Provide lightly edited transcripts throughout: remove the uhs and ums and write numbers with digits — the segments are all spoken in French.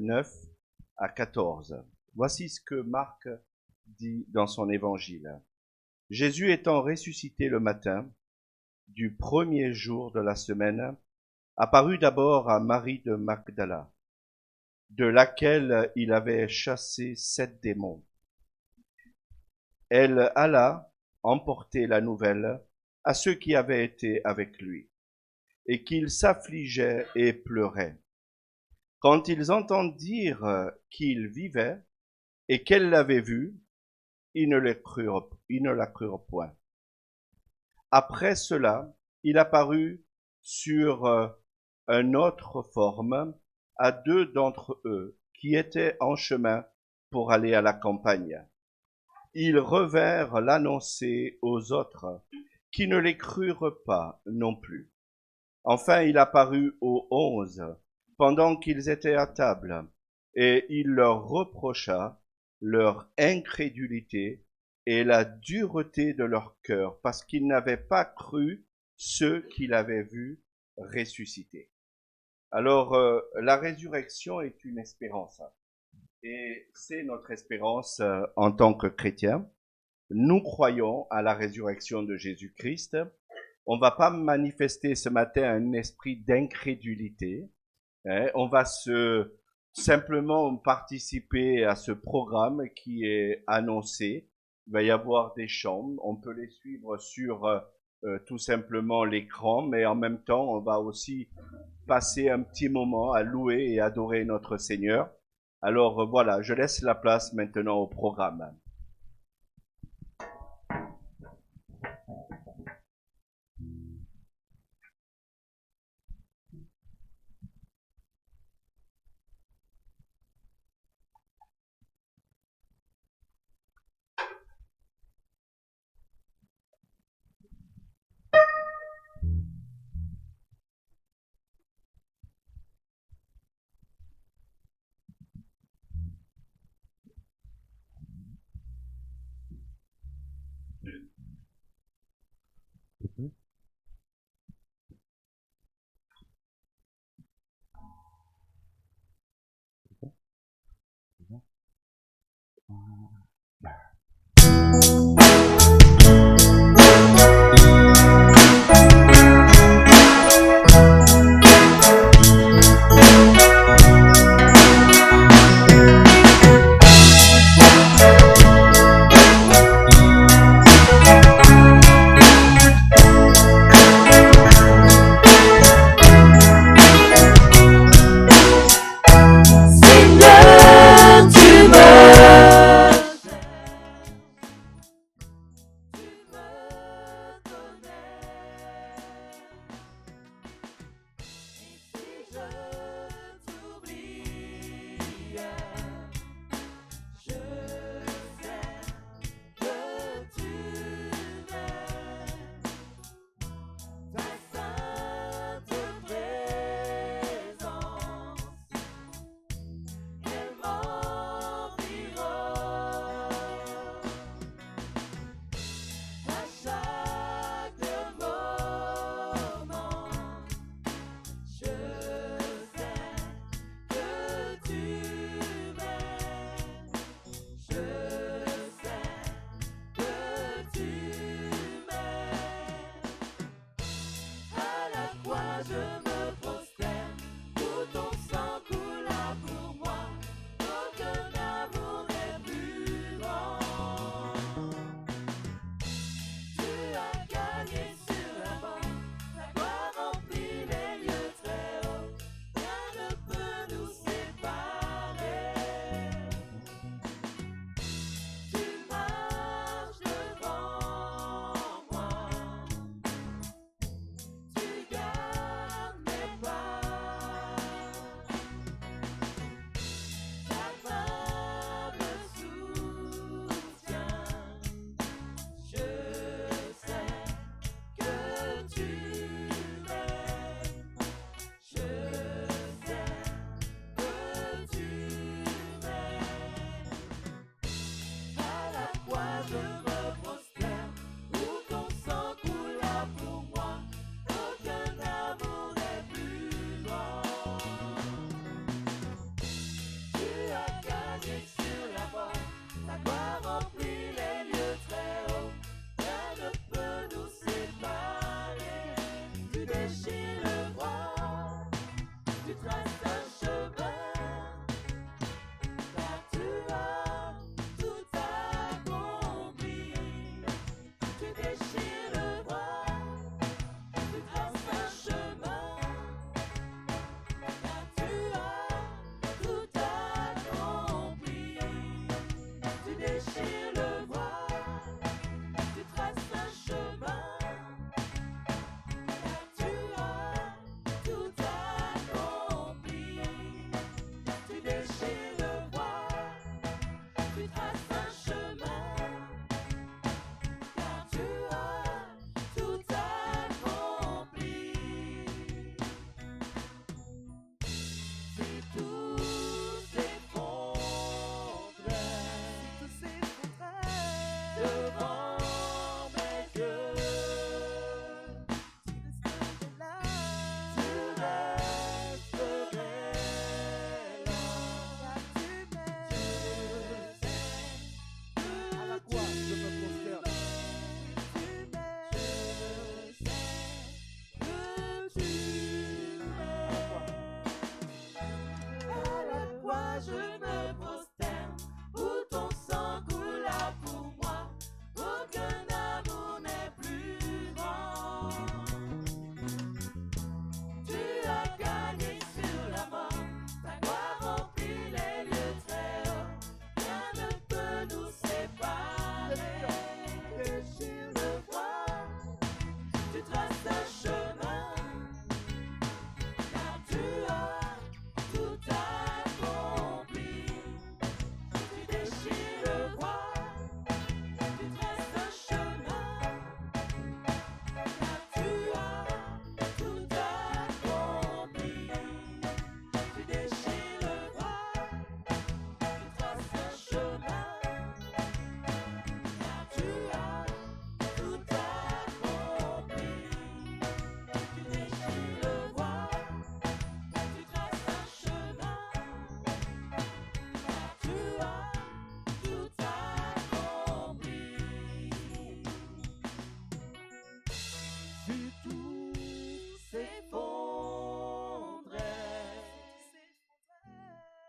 9 à 14. Voici ce que Marc dit dans son évangile. Jésus étant ressuscité le matin du premier jour de la semaine, apparut d'abord à Marie de Magdala, de laquelle il avait chassé 7 démons. Elle alla emporter la nouvelle à ceux qui avaient été avec lui, et qu'ils s'affligeaient et pleuraient. Quand ils entendirent qu'il vivait et qu'elle l'avait vu, ils ne la crurent point. Après cela, il apparut sur une autre forme à 2 d'entre eux qui étaient en chemin pour aller à la campagne. Ils revinrent l'annoncer aux autres, qui ne les crurent pas non plus. Enfin, il apparut aux 11, pendant qu'ils étaient à table, et il leur reprocha leur incrédulité et la dureté de leur cœur, parce qu'ils n'avaient pas cru ceux qu'il avait vus ressusciter. Alors, la résurrection est une espérance, et c'est notre espérance en tant que chrétiens. Nous croyons à la résurrection de Jésus-Christ. On va pas manifester ce matin un esprit d'incrédulité. On va simplement participer à ce programme qui est annoncé. Il va y avoir des chants. On peut les suivre sur tout simplement l'écran, mais en même temps, on va aussi passer un petit moment à louer et adorer notre Seigneur. Alors voilà, je laisse la place maintenant au programme.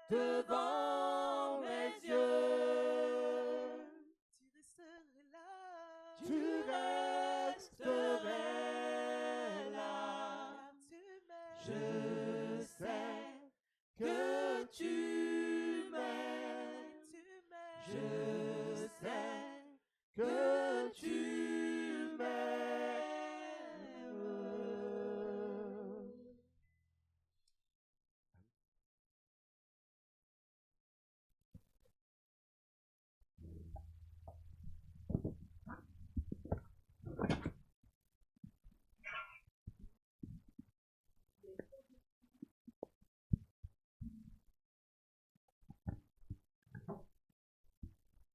devant mes yeux. Tu resterais là. Je sais que tu m'aimes. Je sais que tu m'aimes.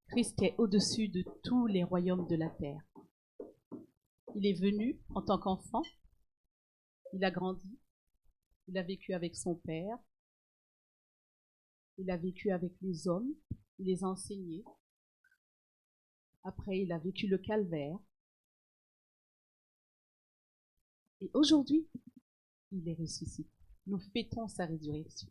Christ est au-dessus de tous les royaumes de la terre. Il est venu en tant qu'enfant, il a grandi, il a vécu avec son Père, il a vécu avec les hommes, il les a enseignés. Après, il a vécu le calvaire. Et aujourd'hui, il est ressuscité. Nous fêtons sa résurrection.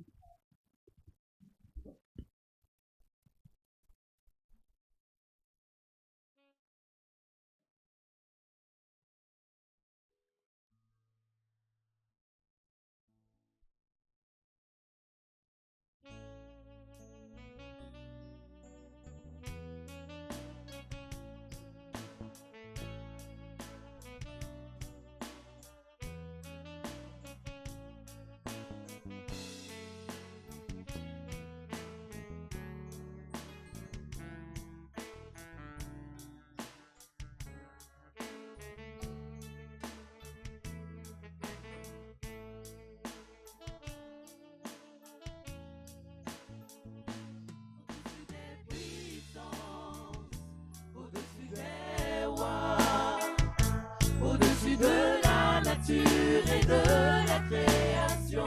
Au-dessus de la nature et de la création,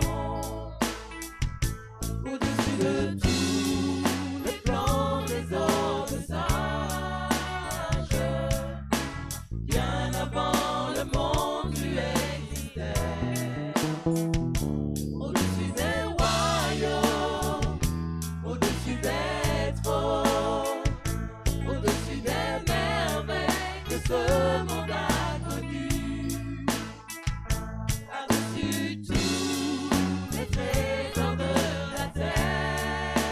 au-dessus de tous les plans des hommes sages, bien avant le monde tu existais, au-dessus des royaumes, au-dessus des trônes, au-dessus des merveilles que ce monde a connues, par-dessus tous les trésors de la terre,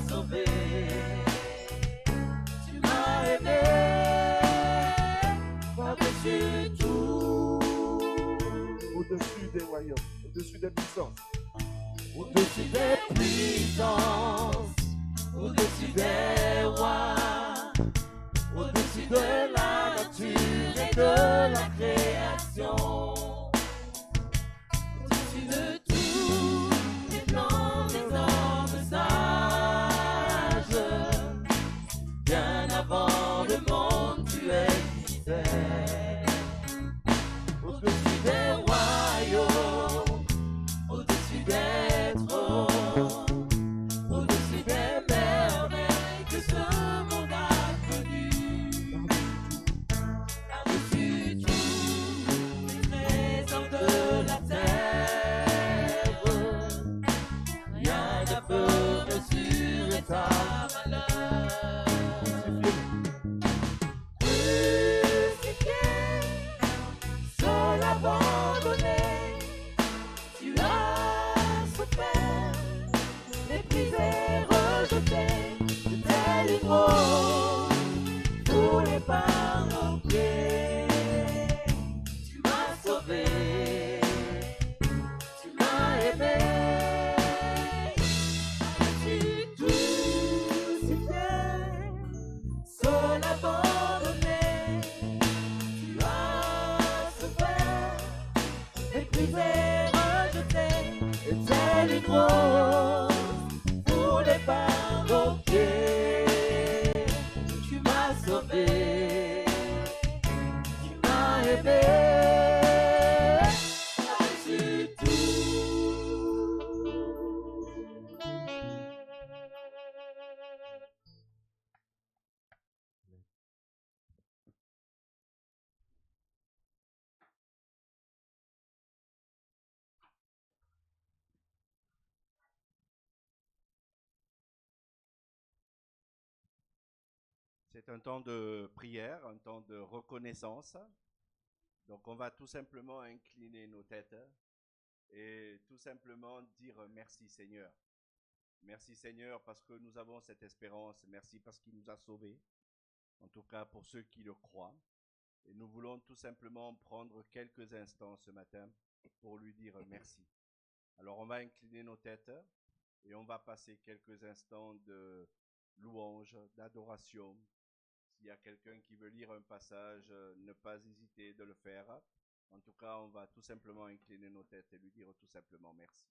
sauvé. Tu m'as aimé par-dessus tout. Au-dessus des royaumes, au-dessus des puissances. Au-dessus des puissances, au-dessus des rois, au-dessus de la nature et de la création, au-dessus de tous les plans des hommes sages, bien avant le monde tu existais. Au-dessus des royaumes, au-dessus des trônes, au-dessus des merveilles que ce monde a connues, par-dessus tous les trésors de la terre, rien ne peut mesurer ta valeur. Crucifié, seul abandonné, tu as souffert, méprisé, rejeté, tel une rose foulée par nos pieds. Tu m'as sauvé, tu m'as aimé, tu crucifié, seul abandonné, tu as souffert, méprisé, rejeté, et tel une rose foulée par nos pieds. Tu m'as sauvé, tu m'as aimé, par-dessus tout. C'est un temps de prière, un temps de reconnaissance. Donc on va tout simplement incliner nos têtes et tout simplement dire merci Seigneur. Merci Seigneur parce que nous avons cette espérance. Merci parce qu'il nous a sauvés. En tout cas pour ceux qui le croient. Et nous voulons tout simplement prendre quelques instants ce matin pour lui dire merci. Alors on va incliner nos têtes et on va passer quelques instants de louange, d'adoration. S'il y a quelqu'un qui veut lire un passage, ne pas hésiter de le faire. En tout cas, on va tout simplement incliner nos têtes et lui dire tout simplement merci.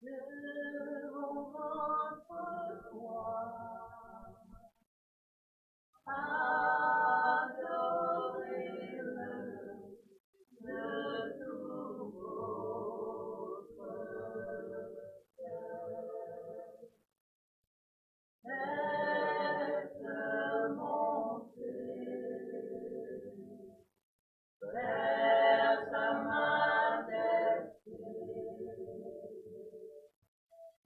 Devant votre croix, adorez-le de tout votre cœur. Faites monter vers sa majesté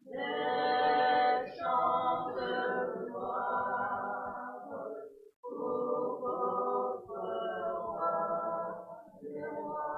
des chants de gloire pour votre roi des rois.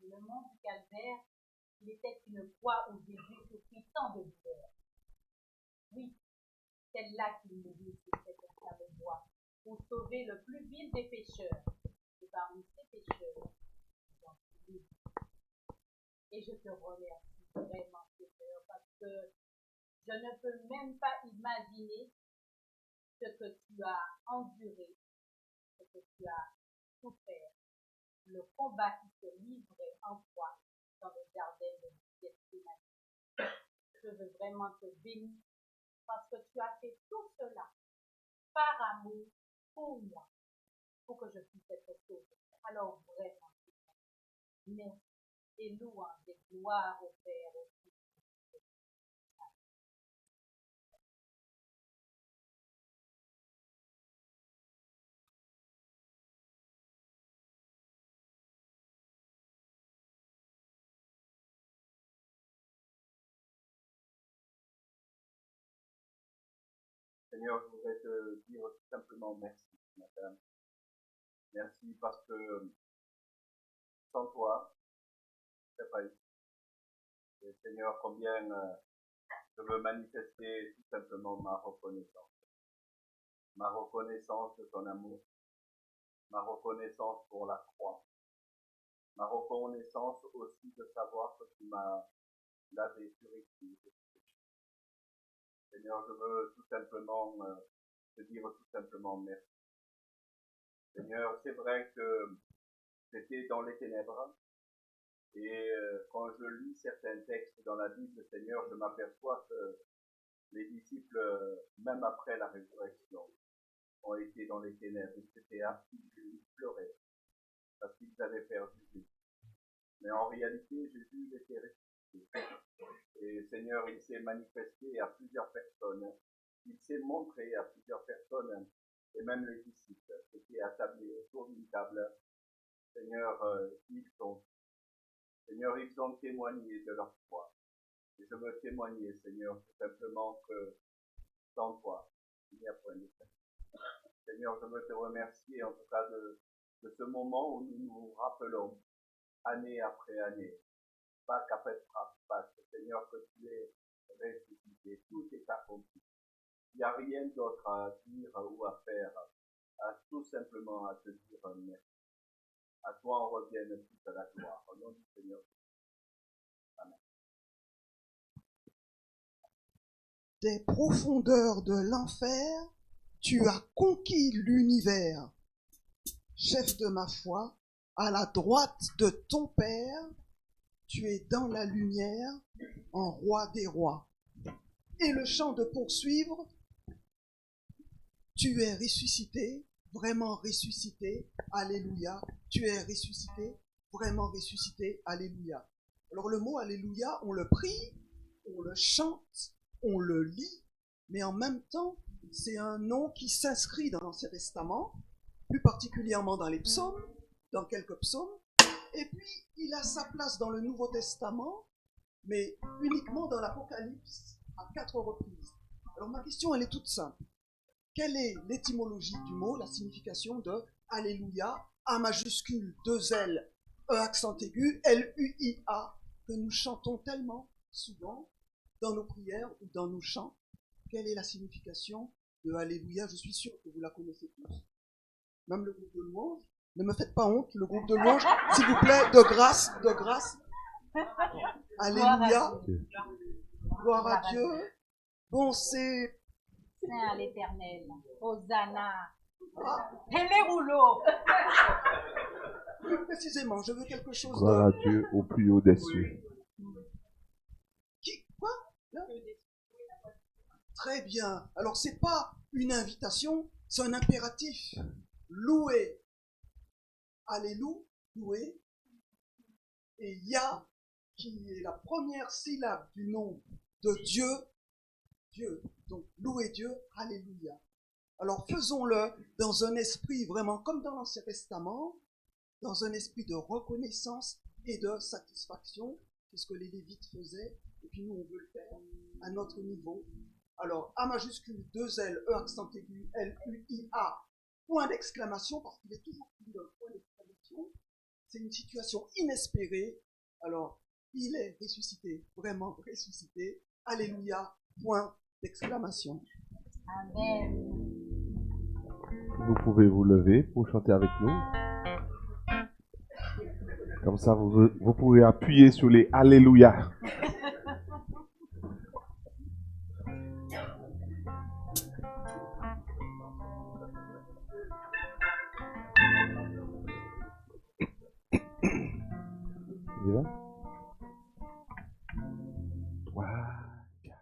Le mont du Calvaire, il était une croix où Jésus souffrit tant de douleur. Oui, c'est là qu'il mourit sur cette table de bois pour sauver le plus vil des pécheurs. Et parmi ces pécheurs, j'en suis libre. Et je te remercie vraiment, Seigneur, parce que je ne peux même pas imaginer ce que tu as enduré, ce que tu as souffert, le combat qui te livrait en toi dans le jardin de Gethsémani. Je veux vraiment te bénir parce que tu as fait tout cela par amour pour moi, pour que je puisse être sauvée. Alors vraiment, merci et louange et gloire au Père, au Fils. Seigneur, je voudrais te dire tout simplement merci ce matin. Merci parce que sans toi, je ne serais pas ici. Et Seigneur, combien je veux manifester tout simplement ma reconnaissance. Ma reconnaissance de ton amour. Ma reconnaissance pour la croix. Ma reconnaissance aussi de savoir que tu m'as lavé, purifié. Seigneur, je veux tout simplement te dire tout simplement merci. Seigneur, c'est vrai que j'étais dans les ténèbres et quand je lis certains textes dans la Bible, Seigneur, je m'aperçois que les disciples, même après la résurrection, ont été dans les ténèbres. Ils étaient affligés, ils pleuraient parce qu'ils avaient perdu Jésus. Mais en réalité, Jésus était ressuscité. Et Seigneur, il s'est manifesté à plusieurs personnes. Il s'est montré à plusieurs personnes, et même les disciples qui étaient attablés autour d'une table. Seigneur, ils ont témoigné de leur foi. Et je veux témoigner, Seigneur, tout simplement que sans toi, il n'y a point de salut. Seigneur, je veux te remercier en tout cas de ce moment où nous nous rappelons, année après année, Pâques après Pâques, Seigneur, que tu es ressuscité, tout est accompli. Il n'y a rien d'autre à dire ou à faire, à tout simplement à te dire merci. À toi on revienne toute la gloire. Au nom du Seigneur. Amen. Des profondeurs de l'enfer, tu as conquis l'univers. Chef de ma foi, à la droite de ton Père, tu es dans la lumière, en roi des rois. Et le chant de poursuivre, tu es ressuscité, vraiment ressuscité, alléluia. Tu es ressuscité, vraiment ressuscité, alléluia. Alors le mot alléluia, on le prie, on le chante, on le lit, mais en même temps, c'est un nom qui s'inscrit dans l'Ancien Testament, plus particulièrement dans les psaumes, dans quelques psaumes, et puis il a sa place dans le Nouveau Testament, mais uniquement dans l'Apocalypse à 4 reprises. Alors ma question, elle est toute simple. Quelle est l'étymologie du mot, la signification de Alléluia, A majuscule, 2 L, E accent aigu, L-U-I-A, que nous chantons tellement souvent dans nos prières ou dans nos chants? Quelle est la signification de Alléluia? Je suis sûr que vous la connaissez tous. Même le groupe de louange. Ne me faites pas honte, le groupe de louange, s'il vous plaît, de grâce, de grâce. Alléluia. Gloire à Dieu. Bon, c'est... Saint à l'éternel. Hosanna. Ah, Et les rouleaux. plus précisément, je veux quelque chose Gloire de... à Dieu au plus haut des cieux. Quoi? Là? Très bien. Alors, c'est pas une invitation, c'est un impératif. Louer. Alléluia, louer. Et Ya, qui est la première syllabe du nom de Dieu. Dieu. Donc, louer Dieu, alléluia. Alors, faisons-le dans un esprit vraiment comme dans l'Ancien Testament, dans un esprit de reconnaissance et de satisfaction. C'est ce que les Lévites faisaient. Et puis nous, on veut le faire à notre niveau. Alors, A majuscule, 2 L, E accent aigu, L-U-I-A, point d'exclamation, parce qu'il est toujours suivi d'un point d'exclamation. C'est une situation inespérée. Alors, il est ressuscité, vraiment ressuscité. Alléluia, point d'exclamation. Amen. Vous pouvez vous lever pour chanter avec nous. Comme ça, vous pourrez appuyer sur les Alléluia. On y va? 3, 4.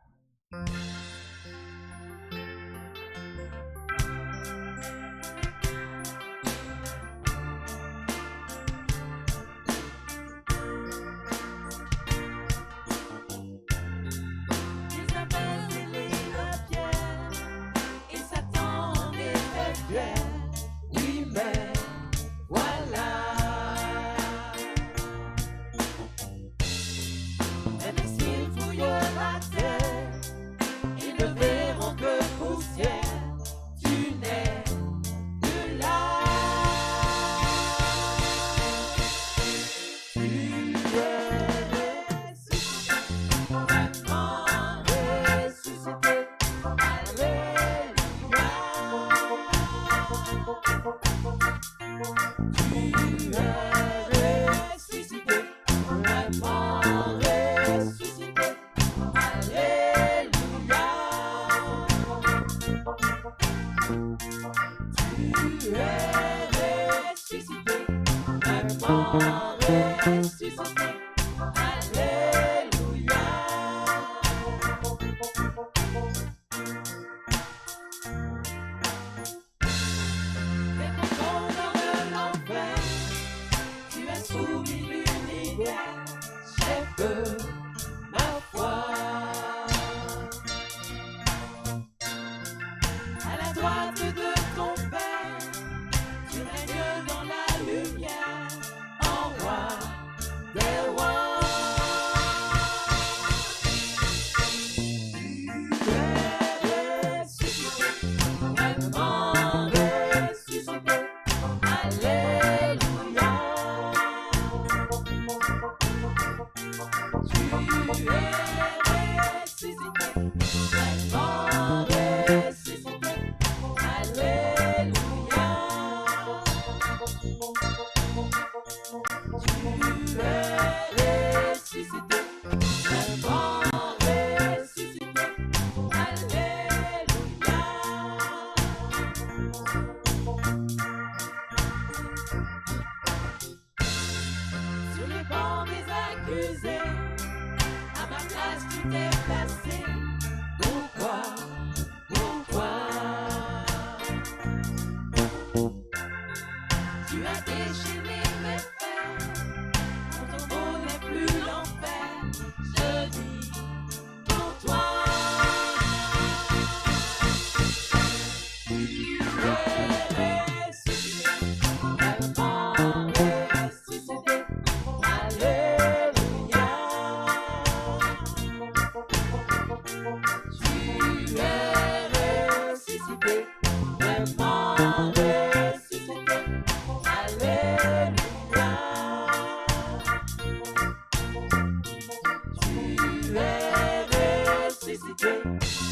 ressuscité,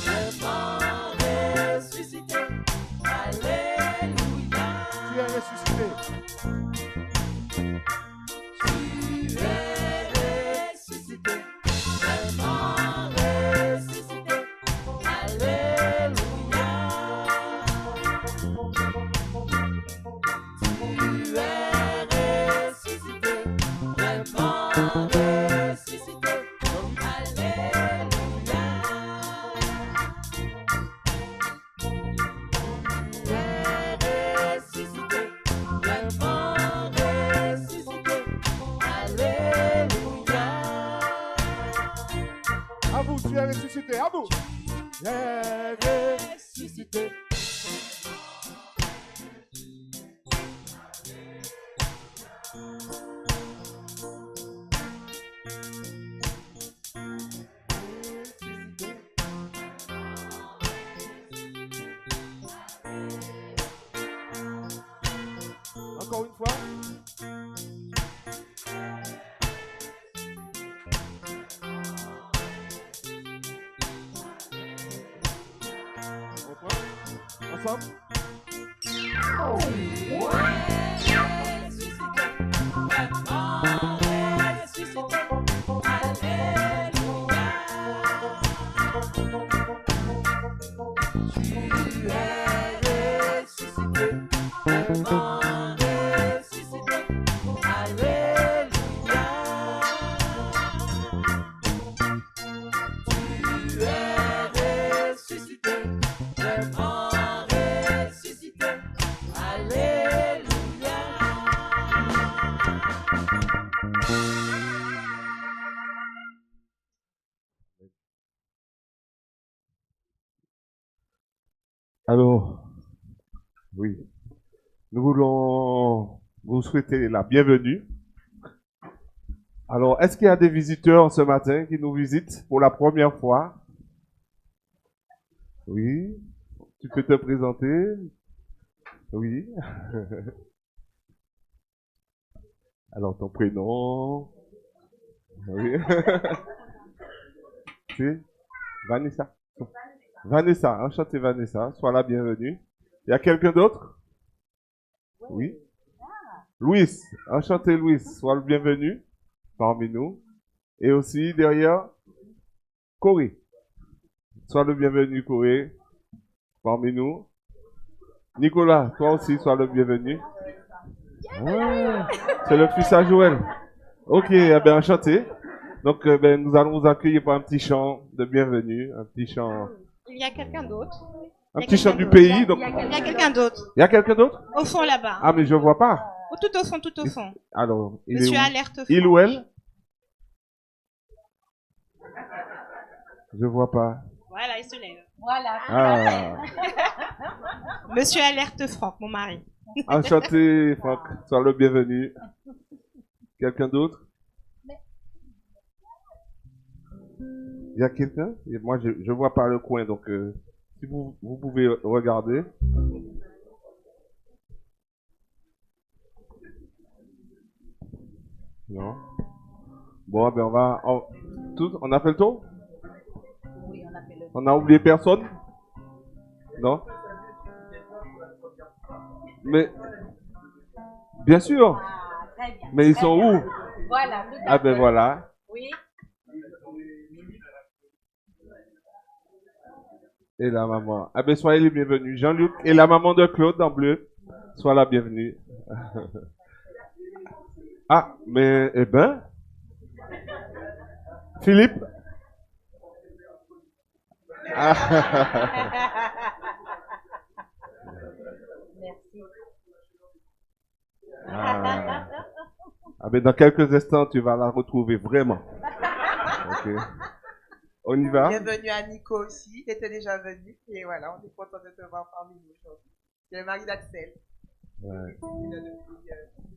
vraiment ressuscité. Alléluia. Tu es ressuscité. Tu es ressuscité, vraiment ressuscité. Alléluia. Tu es ressuscité, vraiment ressuscité. Alléluia. Tu es ressuscité, vraiment ressuscité. Alléluia. À vous, tu es ressuscité. À vous. Tu es ressuscité. Encore une fois. On prend. Ensemble. Alors, oui, nous voulons vous souhaiter la bienvenue. Alors, est-ce qu'il y a des visiteurs ce matin qui nous visitent pour la première fois? Oui, tu peux te présenter? Oui. Alors, ton prénom? Oui. C'est Vanessa. Vanessa, enchantée Vanessa, sois la bienvenue. Il y a quelqu'un d'autre? Oui. Louis, enchanté Louis, sois le bienvenu parmi nous. Et aussi derrière, Corée. Sois le bienvenu Corée parmi nous. Nicolas, toi aussi sois le bienvenu. Ouais, c'est le fils à Joël. Ok, eh bien enchanté. Donc nous allons vous accueillir par un petit chant de bienvenue, un petit chant. Il y a quelqu'un d'autre. Un petit chant du pays. Donc... Il y a quelqu'un d'autre. Il y a quelqu'un d'autre? Au fond là-bas. Ah, mais je vois pas. Tout au fond, tout au fond. Alors, il Monsieur est où? Alerte Franck. Il ou elle? Je vois pas. Voilà, il se lève. Voilà. Ah, Monsieur Alerte Franck, mon mari. enchanté, Franck. Sois le bienvenu. Quelqu'un d'autre? Il y a quelqu'un? Et moi, je vois pas le coin, donc si vous pouvez regarder. Non. Bon, ben on a fait le tour? Oui, on a fait le. On a oublié personne? Non? Mais, bien sûr. Ah, très bien. Mais ils très sont bien. où? Voilà, tout à Ah ben fait. voilà. Oui. Et la maman. Ah ben soyez les bienvenus. Jean-Luc et la maman de Claude en bleu. Sois la bienvenue. Ah, mais, eh ben. Philippe. Ah. Merci. Ah. Ah ben dans quelques instants, tu vas la retrouver vraiment. Ok. On y va? Bienvenue à Nico aussi, il était déjà venu. Et voilà, on est content de te voir parmi nous aujourd'hui. C'est le mari d'Axel. Ouais. Il est là depuis,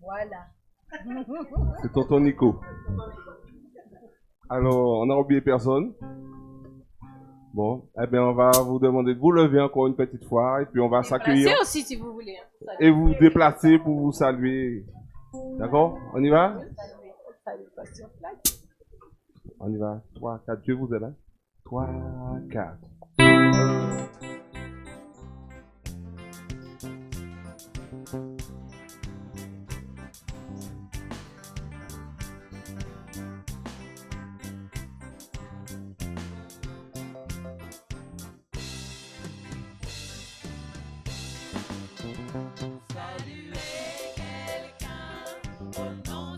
Voilà. C'est tonton Nico. Alors, on n'a oublié personne. Bon, eh bien, on va vous demander de vous lever encore une petite fois et puis on va s'accueillir. Placez aussi si vous voulez. Hein. Et vous déplacer pour vous saluer. D'accord? On y va? On y va. 3, 4, Dieu vous est là. 3, 4. Saluer quelqu'un au nom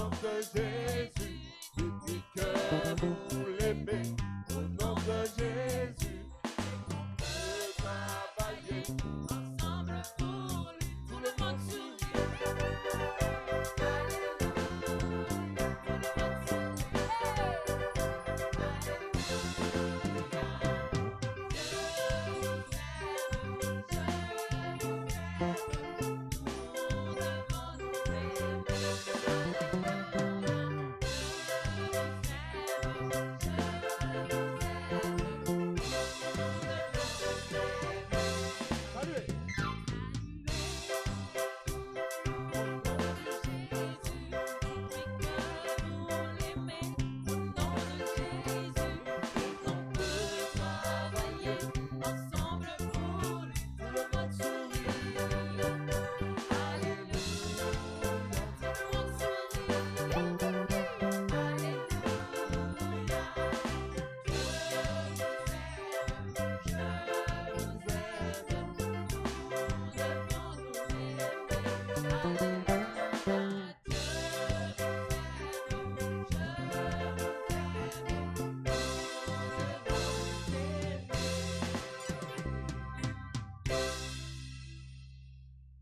de Jésus, et que vous l'aimez au nom de Jésus, et qu'on peut travailler ensemble pour lui. Tout le monde sourit. Alléluia, tout le monde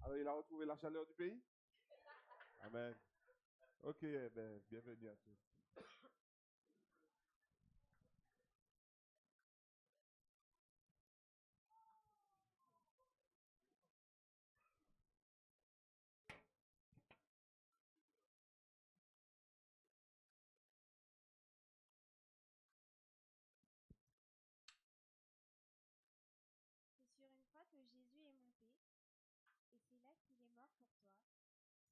Alors, il a retrouvé la chaleur du pays? Amen. Ok, ben, bienvenue à tous. C'est sur une croix que Jésus est monté, et c'est là qu'il est mort pour toi.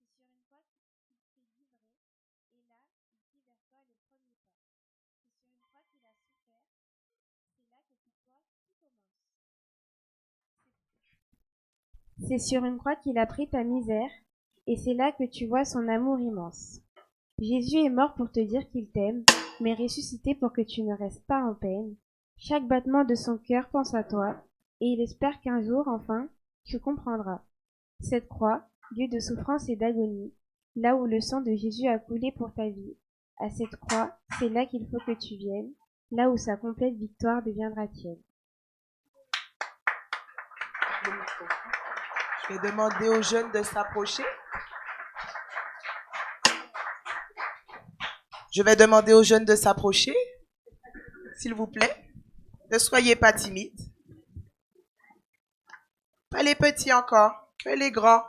C'est sur une croix qu'il s'est livré, et là, il fit vers toi le premier pas. C'est sur une croix qu'il a souffert, c'est là que pour toi tout commence. C'est sur une croix qu'il a pris ta misère, et c'est là que tu vois son amour immense. Jésus est mort pour te dire qu'il t'aime, mais ressuscité pour que tu ne restes pas en peine. Chaque battement de son cœur pense à toi, et il espère qu'un jour, enfin, tu comprendras. Cette croix, lieu de souffrance et d'agonie, là où le sang de Jésus a coulé pour ta vie, à cette croix, c'est là qu'il faut que tu viennes, là où sa complète victoire deviendra tienne. Je vais demander aux jeunes de s'approcher. Je vais demander aux jeunes de s'approcher, s'il vous plaît. Ne soyez pas timides. Pas les petits encore, que les grands.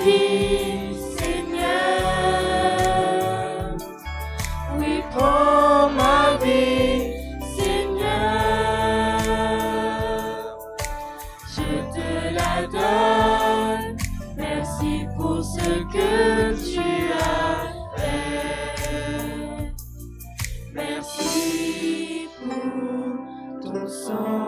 vie, Seigneur. Oui, prends ma vie, Seigneur. Je te la donne. Merci pour ce que tu as fait. Merci pour ton sang.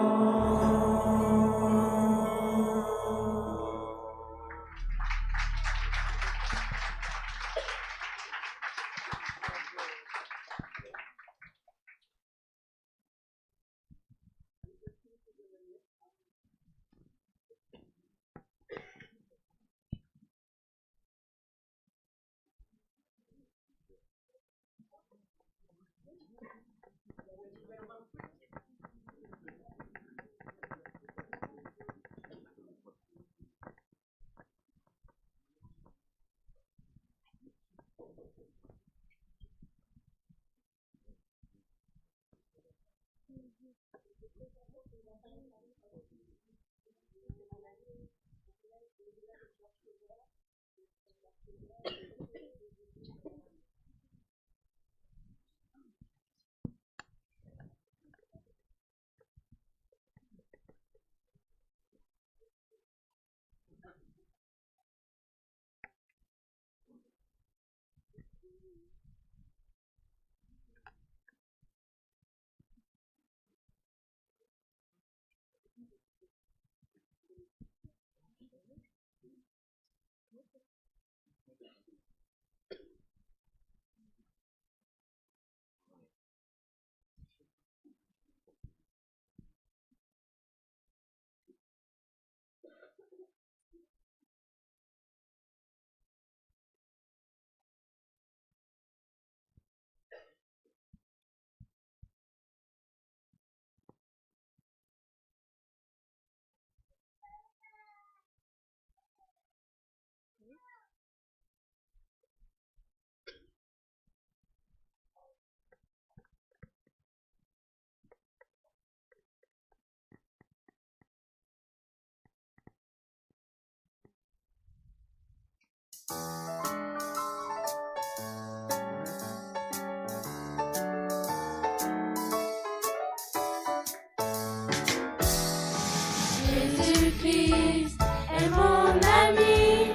Jésus-Christ est mon ami.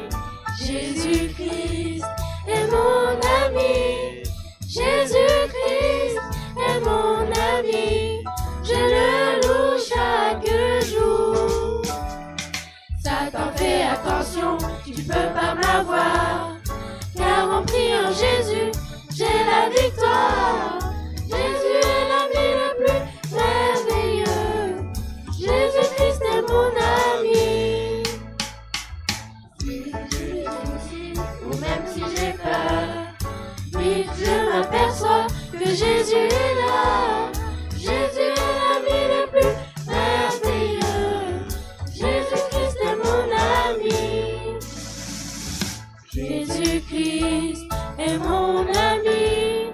Jésus-Christ est mon ami. Jésus-Christ est mon ami. Je le loue chaque jour. Satan, fais attention, tu peux pas m'avoir. Car en priant Jésus, j'ai la victoire. Jésus est l'ami le plus merveilleux. Jésus-Christ est mon ami. Si j'ai souci, ou même si j'ai peur, oui, je m'aperçois que Jésus est là. Jésus est l'ami le plus merveilleux. Jésus-Christ est mon ami. Jésus-Christ est mon ami.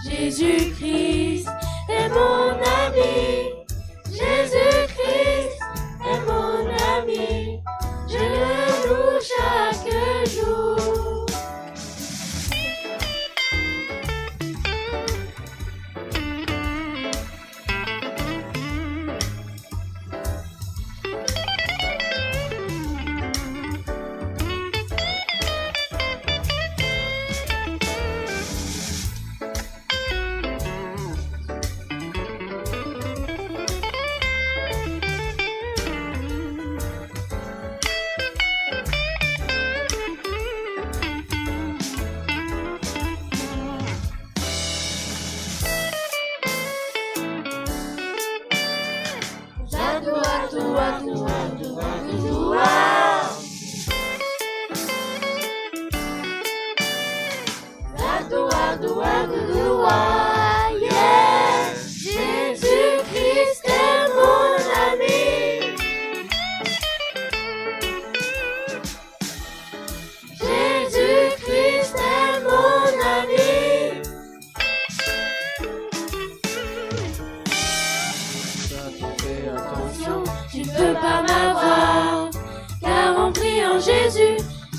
Jésus-Christ est mon ami. Jésus-Christ est mon ami. Je le loue chaque jour.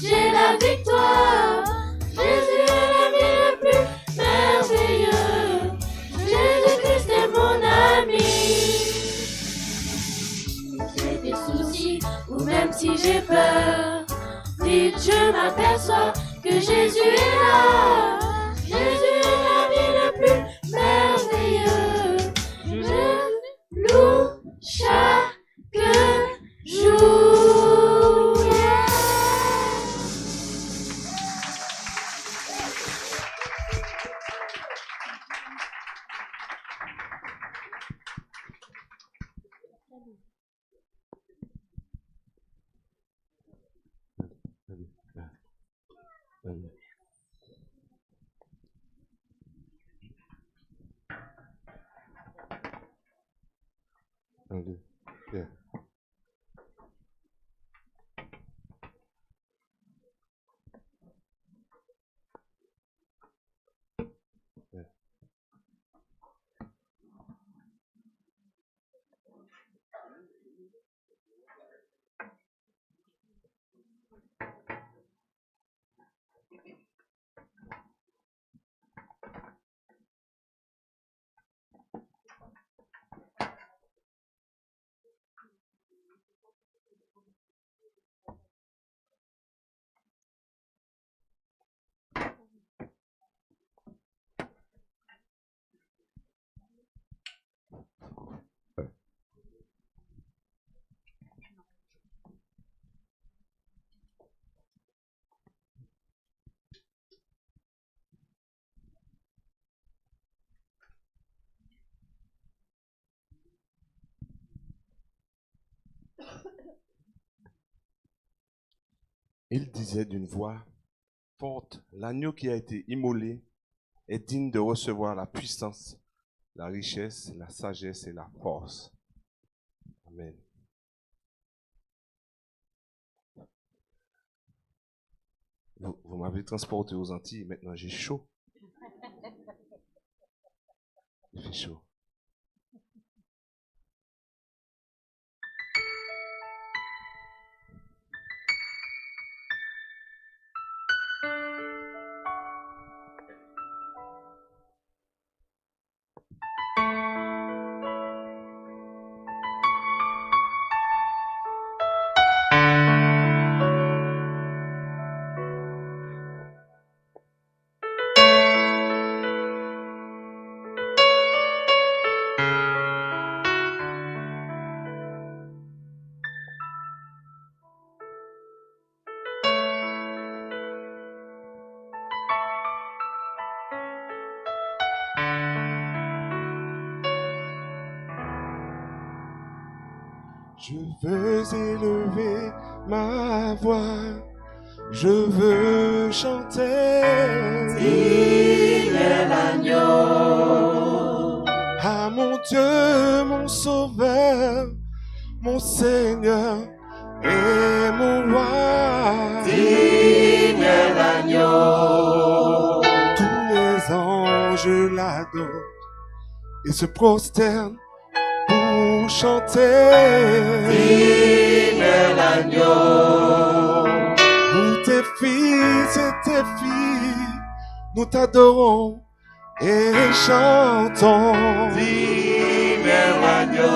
j'ai la victoire. Jésus est l'ami le plus merveilleux. Jésus-Christ est mon ami. J'ai des soucis ou même si j'ai peur, vite je m'aperçois que Jésus est là. Jésus est l'ami le plus merveilleux. Je loue chaque jour. Yeah. Yeah. Il disait d'une voix forte, l'agneau qui a été immolé est digne de recevoir la puissance, la richesse, la sagesse et la force. Amen. Vous m'avez transporté aux Antilles, maintenant j'ai chaud. Il fait chaud. Je veux élever ma voix, je veux chanter. Il est l'agneau. À mon Dieu, mon Sauveur, mon Seigneur et mon roi. Il est l'agneau. Tous les anges l'adorent et se prosternent pour chanter. Il est l'agneau. Nous tes fils et tes filles, nous t'adorons et chantons. Il est l'agneau.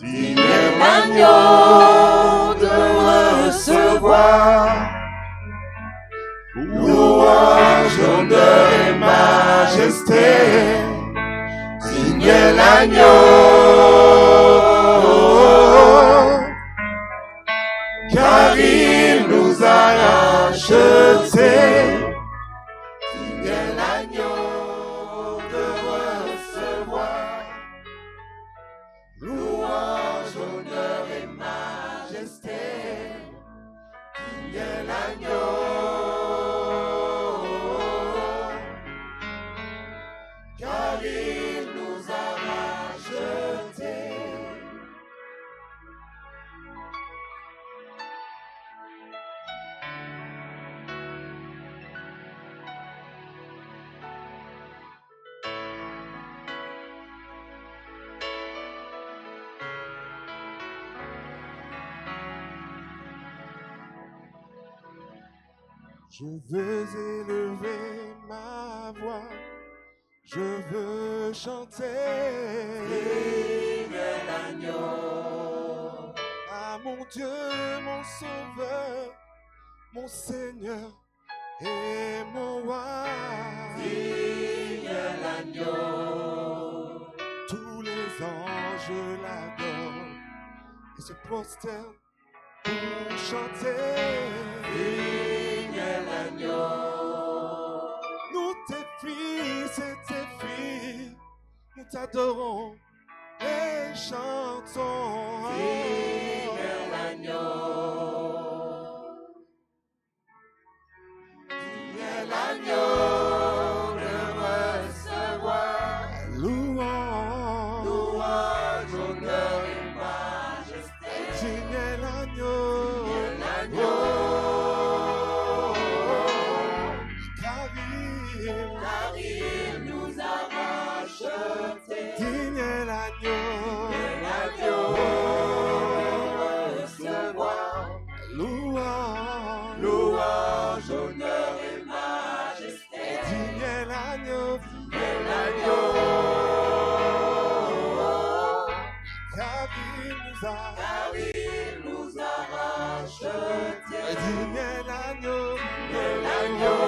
Il est l'agneau de recevoir louange, honneur et majesté. Il est l'agneau, car il nous a rachetés. Il est l'agneau de recevoir louange, honneur et majesté. Il est l'agneau, car il nous a rachetés. Je veux élever ma voix, je veux chanter. Vive l'agneau. Ah mon Dieu, mon sauveur, mon Seigneur et mon roi. Vive l'agneau. Tous les anges l'adorent et se prosternent pour chanter. Vive l'agneau. Nous tes fils et tes filles, nous t'adorons et chantons. Vive l'agneau. Vive l'agneau de recevoir. Louange, Louange, honneur et majesté. digne est l'agneau, L'agneau. car Il nous a rachetés. digne est l'agneau, L'agneau de recevoir. louange, Louange, honneur et majesté. digne est l'agneau, L'agneau. car il nous a rachetés. digne est l'agneau, L'agneau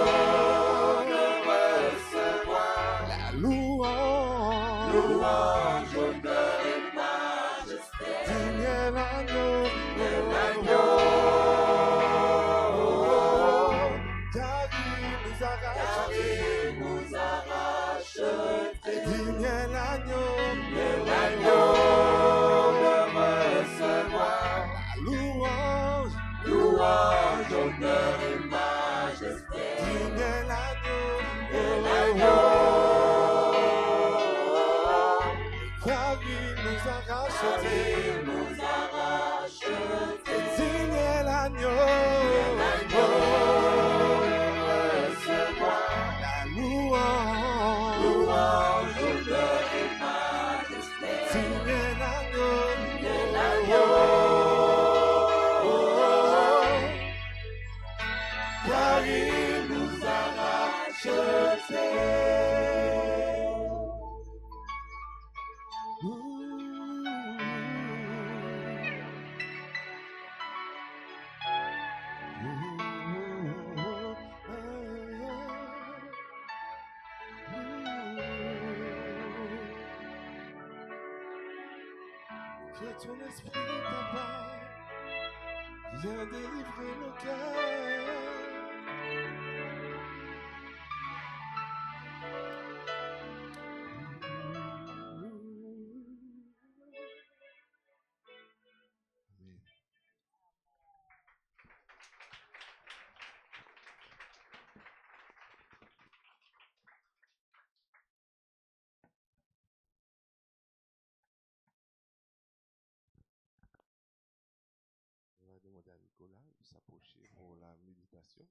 de recevoir. la louange, Louange, honneur et majesté. digne est l'agneau, L'agneau. car il nous a rachetés, Il nous a rachetés. digne est l'agneau, L'agneau de recevoir. louange, Louange, honneur et majesté. digne est l'agneau, L'agneau. car il nous a rachetés, Il nous a rachetés. digne est l'agneau, L'agneau de recevoir. la louange, Louange, honneur et majesté. digne est l'agneau, L'agneau. car il nous a rachetés. Que ton esprit, papa, vienne délivrer nos cœurs. On va demander à Nicolas de s'approcher pour la méditation.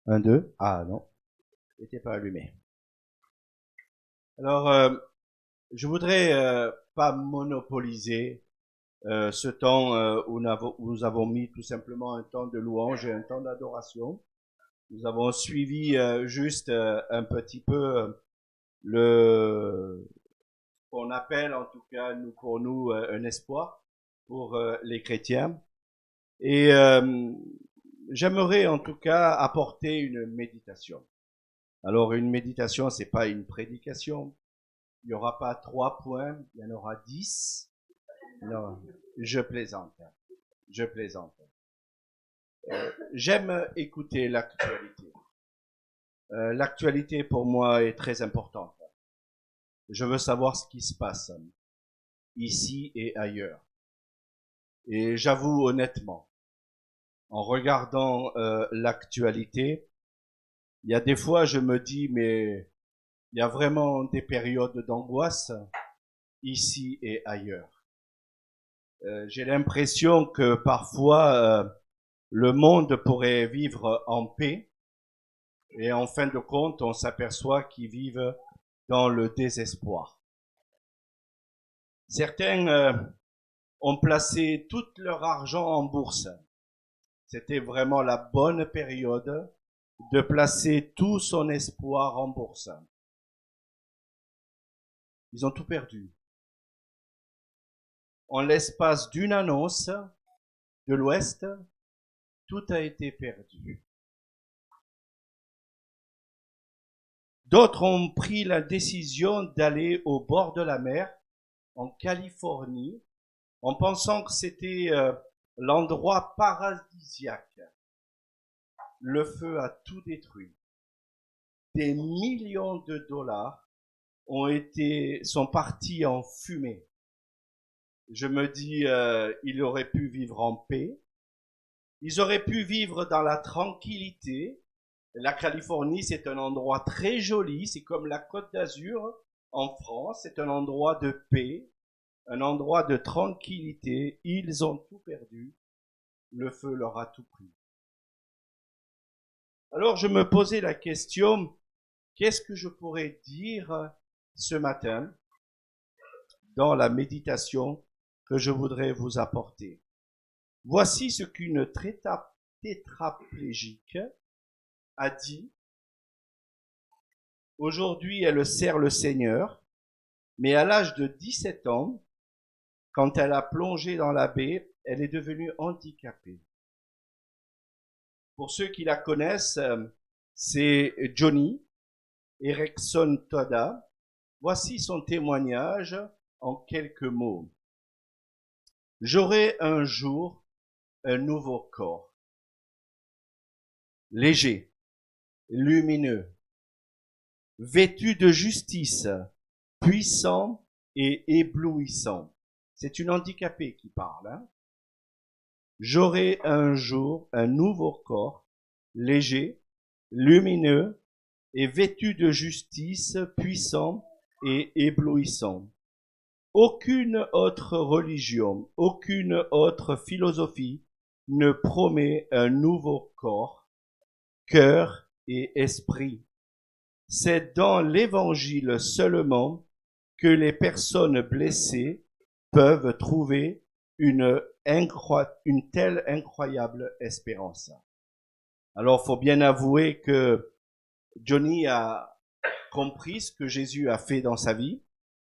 Un, deux. Ah non, il n'était pas allumé. Alors, je voudrais pas monopoliser ce temps où nous avons mis tout simplement un temps de louange et un temps d'adoration. Nous avons suivi juste un petit peu le qu'on appelle en tout cas pour nous un espoir pour les chrétiens. Et J'aimerais en tout cas apporter une méditation. Alors une méditation, c'est pas une prédication. Il n'y aura pas 3 points, il y en aura 10. Non, je plaisante. Je plaisante. J'aime écouter l'actualité. L'actualité pour moi est très importante. Je veux savoir ce qui se passe ici et ailleurs. Et j'avoue honnêtement, en regardant l'actualité, il y a des fois je me dis mais il y a vraiment des périodes d'angoisse ici et ailleurs. J'ai l'impression que parfois le monde pourrait vivre en paix et en fin de compte on s'aperçoit qu'ils vivent dans le désespoir. Certains ont placé tout leur argent en bourse. C'était vraiment la bonne période de placer tout son espoir en bourse. Ils ont tout perdu. En l'espace d'une annonce de l'Ouest, tout a été perdu. D'autres ont pris la décision d'aller au bord de la mer, en Californie, en pensant que c'était l'endroit paradisiaque. Le feu a tout détruit. Des millions de dollars sont partis en fumée. Je me dis, ils auraient pu vivre en paix. Ils auraient pu vivre dans la tranquillité. La Californie, c'est un endroit très joli. C'est comme la Côte d'Azur en France. C'est un endroit de paix, un endroit de tranquillité. Ils ont tout perdu. Le feu leur a tout pris. Alors je me posais la question, qu'est-ce que je pourrais dire ce matin dans la méditation que je voudrais vous apporter? Voici ce qu'une tétraplégique a dit. Aujourd'hui, elle sert le Seigneur, mais à l'âge de 17 ans, quand elle a plongé dans la baie, elle est devenue handicapée. Pour ceux qui la connaissent, c'est Joni Eareckson Tada. Voici son témoignage en quelques mots. J'aurai un jour un nouveau corps, léger, lumineux, vêtu de justice, puissant et éblouissant. C'est une handicapée qui parle, hein? J'aurai un jour un nouveau corps, léger, lumineux et vêtu de justice, puissant et éblouissant. Aucune autre religion, aucune autre philosophie ne promet un nouveau corps, cœur et esprit. C'est dans l'Évangile seulement que les personnes blessées peuvent trouver une telle incroyable espérance. Alors, faut bien avouer que Joni a compris ce que Jésus a fait dans sa vie.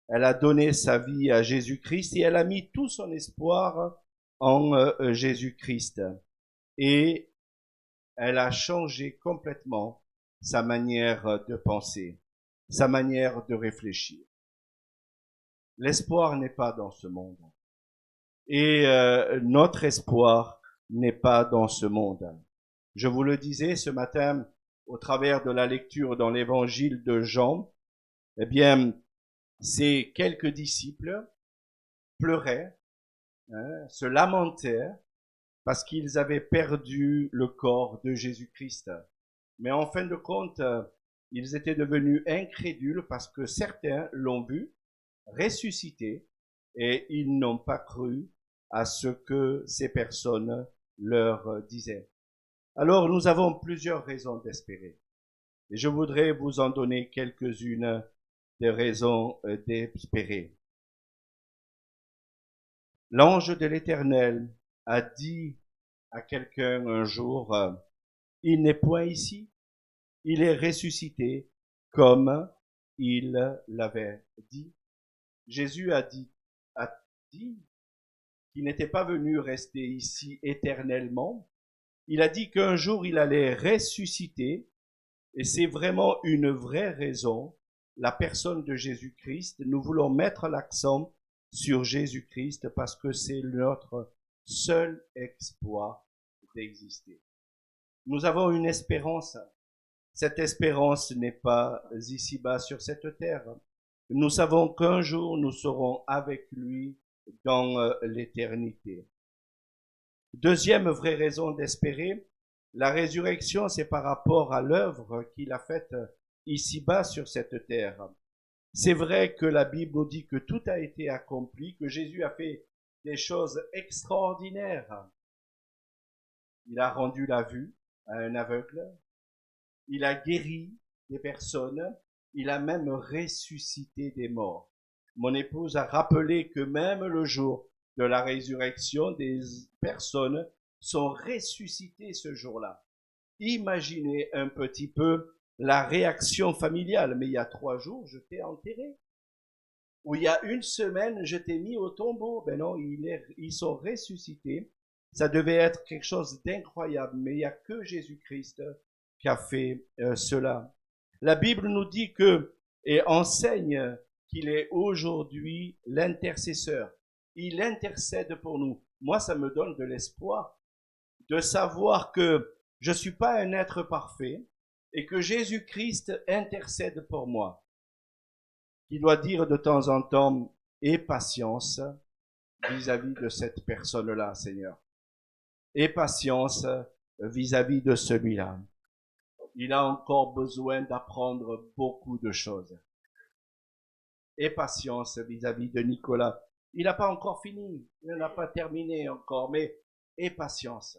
Elle a donné sa vie à Jésus-Christ et elle a mis tout son espoir en Jésus-Christ. Et elle a changé complètement sa manière de penser, sa manière de réfléchir. L'espoir n'est pas dans ce monde. Et notre espoir n'est pas dans ce monde. Je vous le disais ce matin au travers de la lecture dans l'évangile de Jean, eh bien, ces quelques disciples pleuraient, se lamentèrent parce qu'ils avaient perdu le corps de Jésus-Christ. Mais en fin de compte, ils étaient devenus incrédules parce que certains l'ont vu ressuscité et ils n'ont pas cru à ce que ces personnes leur disaient. Alors nous avons plusieurs raisons d'espérer. Et je voudrais vous en donner quelques-unes des raisons d'espérer. L'ange de l'Éternel a dit à quelqu'un un jour, il n'est point ici, il est ressuscité comme il l'avait dit. Jésus a dit qu'il n'était pas venu rester ici éternellement, Il a dit qu'un jour il allait ressusciter, et c'est vraiment une vraie raison, la personne de Jésus-Christ. Nous voulons mettre l'accent sur Jésus-Christ parce que c'est notre seul exploit d'exister. Nous avons une espérance. Cette espérance n'est pas ici-bas sur cette terre. Nous savons qu'un jour nous serons avec lui dans l'éternité. Deuxième vraie raison d'espérer, la résurrection, c'est par rapport à l'œuvre qu'il a faite ici-bas sur cette terre. C'est vrai que la Bible nous dit que tout a été accompli, que Jésus a fait des choses extraordinaires. Il a rendu la vue à un aveugle, il a guéri des personnes, il a même ressuscité des morts. Mon épouse a rappelé que même le jour de la résurrection, des personnes sont ressuscitées ce jour-là. Imaginez un petit peu la réaction familiale. Mais il y a 3 jours, je t'ai enterré. Ou il y a 1 semaine, je t'ai mis au tombeau. Ben non, ils sont ressuscités. Ça devait être quelque chose d'incroyable, mais il n'y a que Jésus-Christ qui a fait cela. La Bible nous dit que, et enseigne qu'il est aujourd'hui l'intercesseur. Il intercède pour nous. Moi, ça me donne de l'espoir de savoir que je ne suis pas un être parfait et que Jésus-Christ intercède pour moi. Il doit dire de temps en temps, aie patience vis-à-vis de cette personne-là, Seigneur. Aie patience vis-à-vis de celui-là. Il a encore besoin d'apprendre beaucoup de choses. Aie patience vis-à-vis de Nicolas. Il n'a pas encore fini, il n'a pas terminé encore, mais aie patience.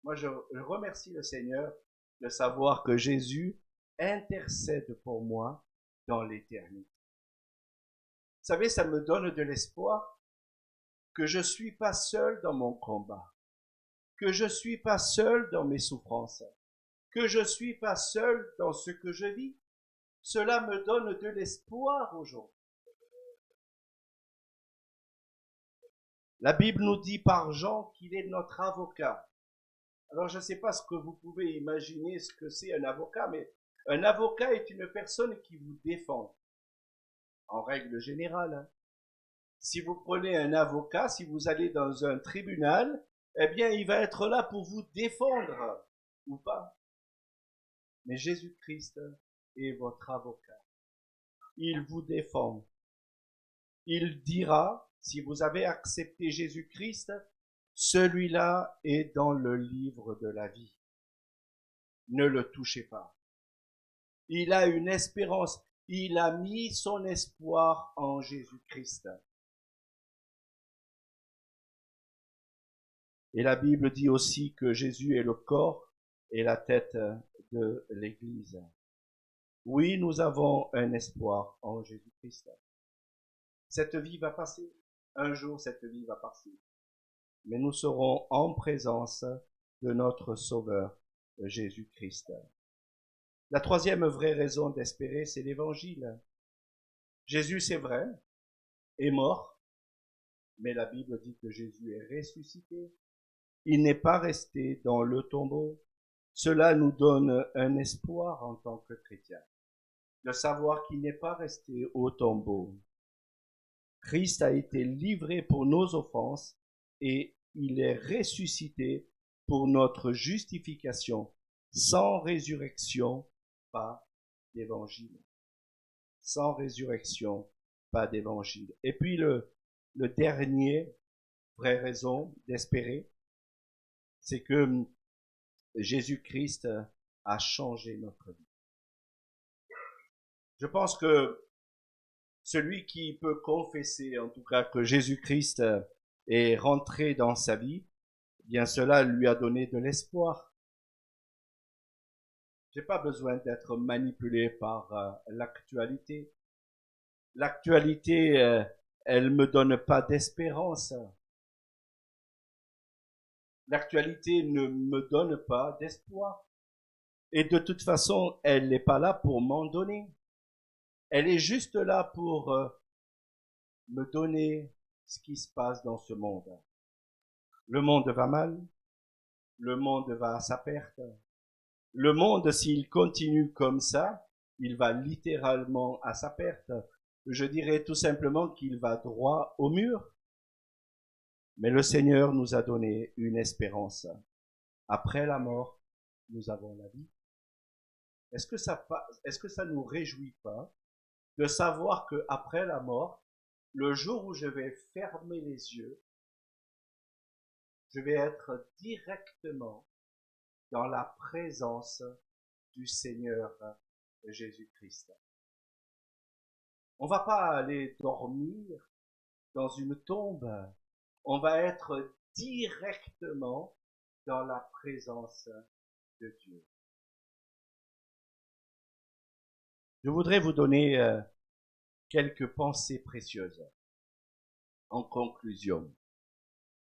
Moi, je remercie le Seigneur de savoir que Jésus intercède pour moi dans l'éternité. Vous savez, ça me donne de l'espoir que je ne suis pas seul dans mon combat, que je ne suis pas seul dans mes souffrances, que je ne suis pas seul dans ce que je vis. Cela me donne de l'espoir aujourd'hui. La Bible nous dit par Jean qu'il est notre avocat. Alors je ne sais pas ce que vous pouvez imaginer ce que c'est un avocat, mais un avocat est une personne qui vous défend, en règle générale. Hein. Si vous prenez un avocat, si vous allez dans un tribunal, eh bien il va être là pour vous défendre, ou pas. Mais Jésus-Christ est votre avocat. Il vous défend. Il dira, si vous avez accepté Jésus-Christ, celui-là est dans le livre de la vie. Ne le touchez pas. Il a une espérance. Il a mis son espoir en Jésus-Christ. Et la Bible dit aussi que Jésus est le corps et la tête de l'Église. Oui, nous avons un espoir en Jésus-Christ. Cette vie va passer. Un jour, cette vie va passer. Mais nous serons en présence de notre Sauveur, Jésus-Christ. La troisième vraie raison d'espérer, c'est l'Évangile. Jésus, c'est vrai, est mort, mais la Bible dit que Jésus est ressuscité. Il n'est pas resté dans le tombeau. Cela nous donne un espoir en tant que chrétiens, de savoir qu'il n'est pas resté au tombeau. Christ a été livré pour nos offenses et il est ressuscité pour notre justification. Sans résurrection, pas d'évangile. Sans résurrection, pas d'évangile. Et puis le dernier vraie raison d'espérer, c'est que Jésus-Christ a changé notre vie. Je pense que celui qui peut confesser, en tout cas, que Jésus-Christ est rentré dans sa vie, eh bien cela lui a donné de l'espoir. J'ai pas besoin d'être manipulé par l'actualité. L'actualité, elle me donne pas d'espérance. L'actualité ne me donne pas d'espoir. Et de toute façon, elle n'est pas là pour m'en donner. Elle est juste là pour me donner ce qui se passe dans ce monde. Le monde va mal, le monde va à sa perte. Le monde, s'il continue comme ça, il va littéralement à sa perte. Je dirais tout simplement qu'il va droit au mur. Mais le Seigneur nous a donné une espérance. Après la mort, nous avons la vie. Est-ce que ça nous réjouit pas de savoir que après la mort, le jour où je vais fermer les yeux, je vais être directement dans la présence du Seigneur Jésus-Christ. On va pas aller dormir dans une tombe. On va être directement dans la présence de Dieu. Je voudrais vous donner quelques pensées précieuses. En conclusion,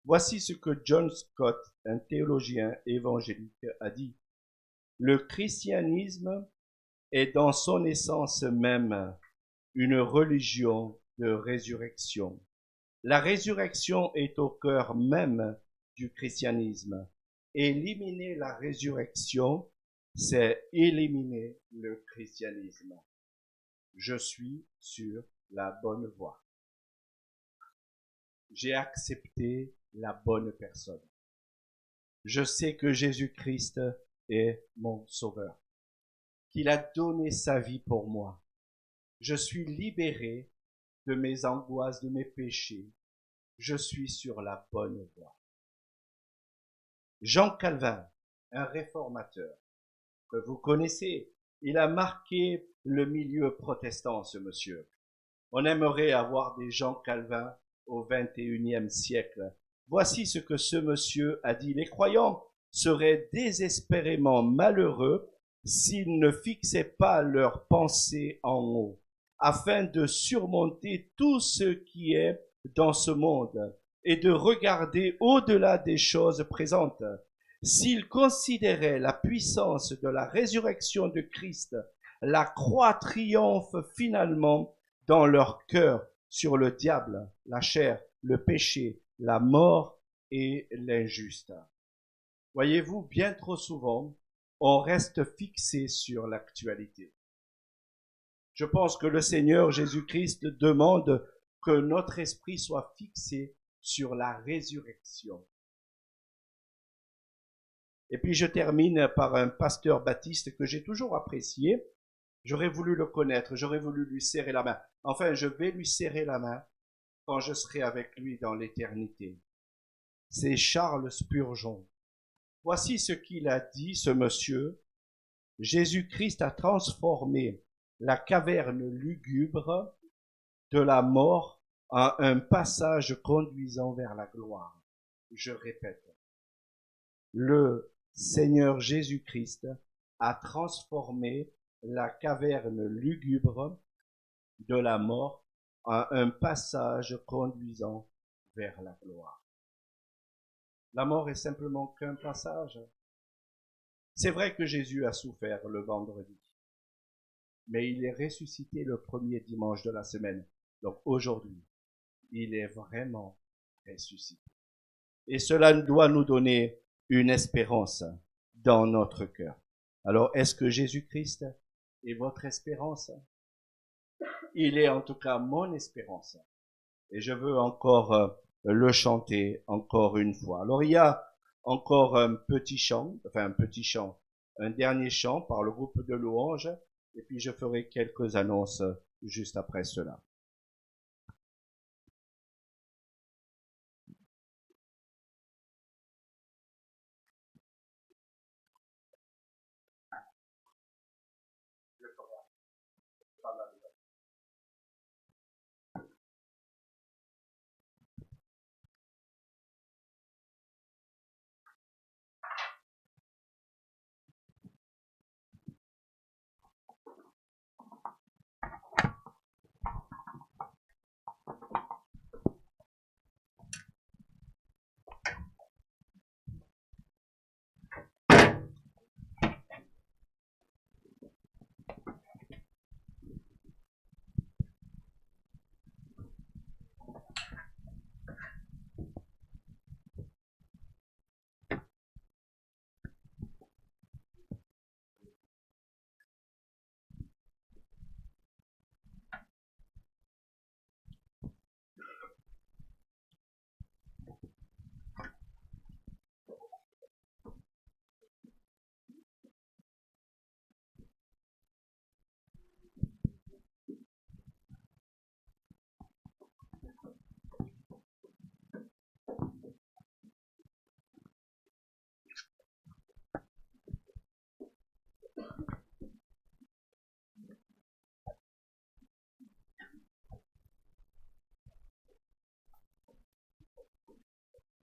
voici ce que John Scott, un théologien évangélique, a dit. Le christianisme est dans son essence même une religion de résurrection. La résurrection est au cœur même du christianisme. Éliminer la résurrection, c'est éliminer le christianisme. Je suis sur la bonne voie. J'ai accepté la bonne personne. Je sais que Jésus-Christ est mon sauveur, qu'il a donné sa vie pour moi. Je suis libéré de mes angoisses, de mes péchés. Je suis sur la bonne voie. Jean Calvin, un réformateur que vous connaissez, il a marqué le milieu protestant, ce monsieur. On aimerait avoir des Jean Calvin au XXIe siècle. Voici ce que ce monsieur a dit. Les croyants seraient désespérément malheureux s'ils ne fixaient pas leurs pensées en haut, afin de surmonter tout ce qui est dans ce monde et de regarder au-delà des choses présentes. S'ils considéraient la puissance de la résurrection de Christ, la croix triomphe finalement dans leur cœur sur le diable, la chair, le péché, la mort et l'injuste. Voyez-vous, bien trop souvent, on reste fixé sur l'actualité. Je pense que le Seigneur Jésus-Christ demande que notre esprit soit fixé sur la résurrection. Et puis je termine par un pasteur baptiste que j'ai toujours apprécié. J'aurais voulu le connaître, j'aurais voulu lui serrer la main. Enfin, je vais lui serrer la main quand je serai avec lui dans l'éternité. C'est Charles Spurgeon. Voici ce qu'il a dit, ce monsieur. Jésus-Christ a transformé la caverne lugubre de la mort en un passage conduisant vers la gloire. Je répète, le Seigneur Jésus-Christ a transformé la caverne lugubre de la mort en un passage conduisant vers la gloire. La mort est simplement qu'un passage. C'est vrai que Jésus a souffert le vendredi, mais il est ressuscité le premier dimanche de la semaine. Donc aujourd'hui, il est vraiment ressuscité. Et cela doit nous donner une espérance dans notre cœur. Alors, est-ce que Jésus-Christ est votre espérance? Il est en tout cas mon espérance. Et je veux encore le chanter encore une fois. Alors, il y a encore un dernier chant par le groupe de louanges, et puis je ferai quelques annonces juste après cela.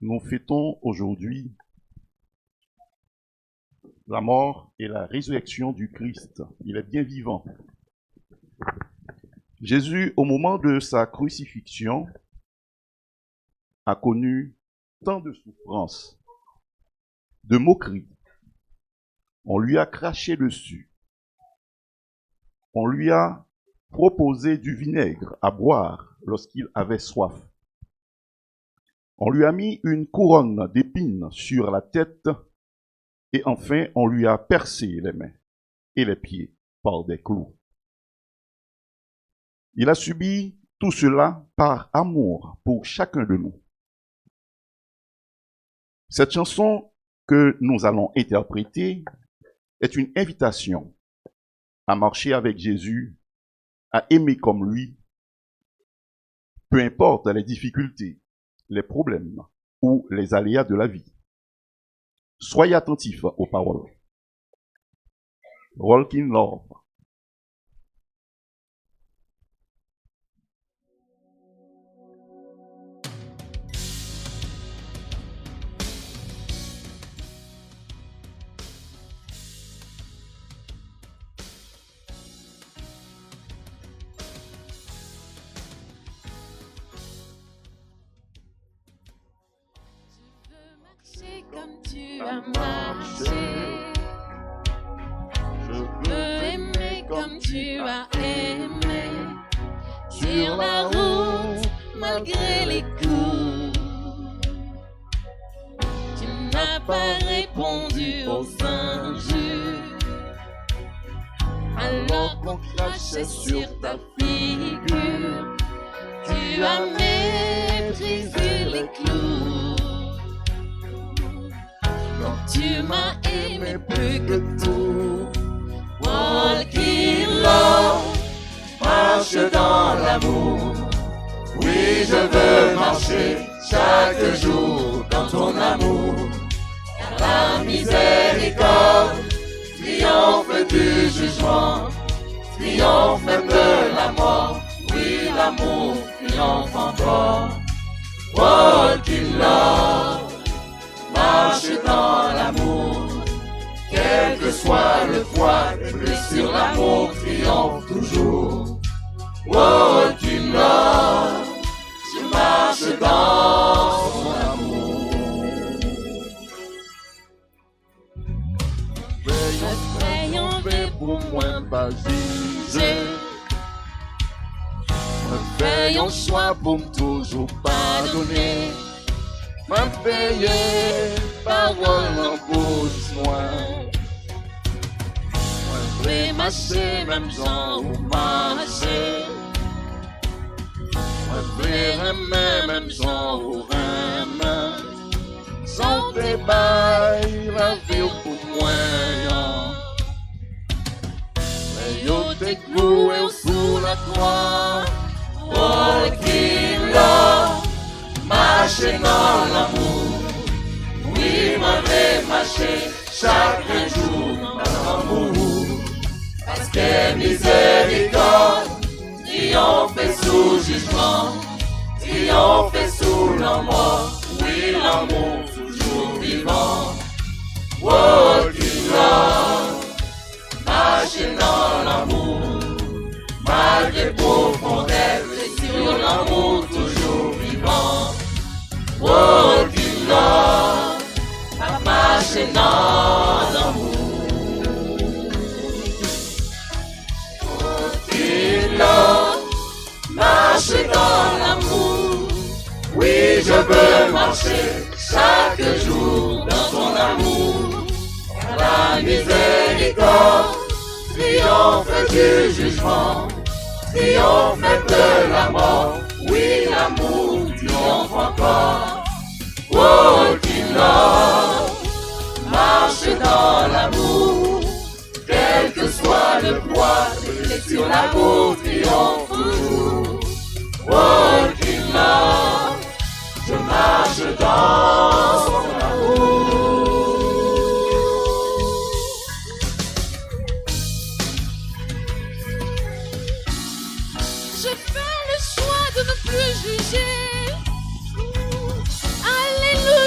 Nous fêtons aujourd'hui la mort et la résurrection du Christ. Il est bien vivant. Jésus, au moment de sa crucifixion, a connu tant de souffrances, de moqueries. On lui a craché dessus. On lui a proposé du vinaigre à boire lorsqu'il avait soif. On lui a mis une couronne d'épines sur la tête et enfin on lui a percé les mains et les pieds par des clous. Il a subi tout cela par amour pour chacun de nous. Cette chanson que nous allons interpréter est une invitation à marcher avec Jésus, à aimer comme lui, peu importe les difficultés, les problèmes ou les aléas de la vie. Soyez attentifs aux paroles. Walk in love. Comme tu as marché, je veux aimer comme tu as aimé, sur la route malgré les coups. Tu n'as pas répondu aux injures, alors qu'on crachait sur ta figure. Tu as méprisé les clous. Tu m'as aimé plus que tout. Walk in love, marche dans l'amour. Oui, je veux marcher chaque jour dans ton amour. Car la miséricorde triomphe du jugement, triomphe même de la mort. Oui, l'amour triomphe encore. Walk in love, marche dans l'amour, quel que soit le poids des blessures, l'amour triomphe toujours. Walk in love, je marche dans son amour. Veillant veille pour moi pas juger, veillant choix pour toujours pardonner. M'a payé parole en bouche moi. Moi vais marcher même gens ou marcher. Moi vais aimer même gens ou aimer. J'en débaille la vie pour moi. Mais yo t'es cloué sous la croix. Walk in love, marcher dans l'amour. Oui, m'avait marché chaque jour dans l'amour. Parce que miséricorde triomphe sous jugement, triomphe sous la mort. Oui, l'amour toujours vivant. Walk in love, marcher dans l'amour. Malgré profondeur, sur l'amour toujours vivant. Walk in love, marcher dans l'amour. Walk in love, marcher dans l'amour. Oui, je veux marcher chaque jour dans ton amour. Car la miséricorde triomphe du jugement, triomphe de la mort. Oui, l'amour triomphe encore. Walk in love, marche dans l'amour. Quel que soit le poids des blessures, l'amour triomphe toujours. Walk in love, je marche dans son amour. Je fais le choix de ne plus juger. Alléluia.